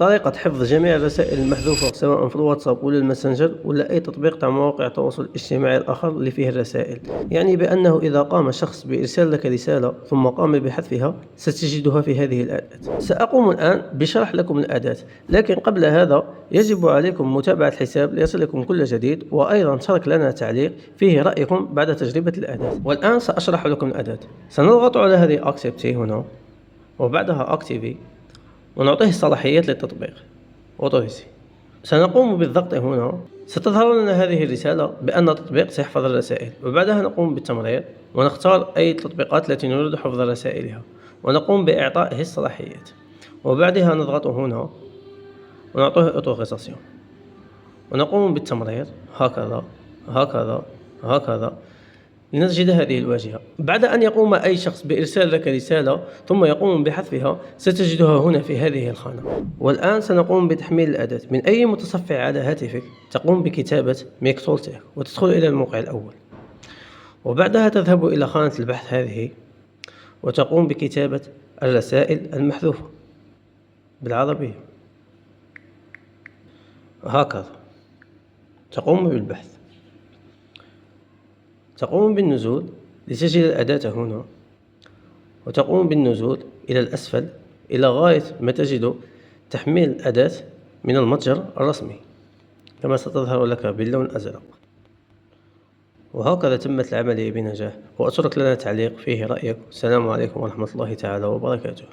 طريقة حفظ جميع الرسائل المحذوفة سواء في الواتساب ولا الماسنجر ولا أي تطبيق تاع مواقع التواصل الاجتماعي الآخر اللي فيه الرسائل، يعني بأنه إذا قام شخص بإرسال لك رسالة ثم قام بحذفها ستجدها في هذه الأداة. سأقوم الآن بشرح لكم الأداة، لكن قبل هذا يجب عليكم متابعة الحساب ليصلكم كل جديد، وأيضا ترك لنا تعليق فيه رأيكم بعد تجربة الأداة. والآن سأشرح لكم الأداة. سنضغط على هذه Accept هنا وبعدها Activate ونعطيه الصلاحيات للتطبيق Authority. سنقوم بالضغط هنا، ستظهر لنا هذه الرسالة بأن التطبيق سيحفظ الرسائل، وبعدها نقوم بالتمرير ونختار أي التطبيقات التي نريد حفظ رسائلها ونقوم بإعطائه الصلاحيات، وبعدها نضغط هنا ونعطيه Autorisation ونقوم بالتمرير هكذا هكذا هكذا لنجد هذه الواجهة. بعد أن يقوم أي شخص بإرسال لك رسالة ثم يقوم بحذفها ستجدها هنا في هذه الخانة. والآن سنقوم بتحميل الأداة من أي متصفح على هاتفك، تقوم بكتابة ميكتولتك وتدخل إلى الموقع الأول، وبعدها تذهب إلى خانة البحث هذه وتقوم بكتابة الرسائل المحذوفة بالعربية هكذا. تقوم بالبحث، تقوم بالنزول لتجد الأداة هنا، وتقوم بالنزول إلى الأسفل إلى غاية ما تجد تحميل الأداة من المتجر الرسمي كما ستظهر لك باللون الأزرق. وهكذا تمت العملية بنجاح، وأترك لنا تعليق فيه رأيك. السلام عليكم ورحمة الله تعالى وبركاته.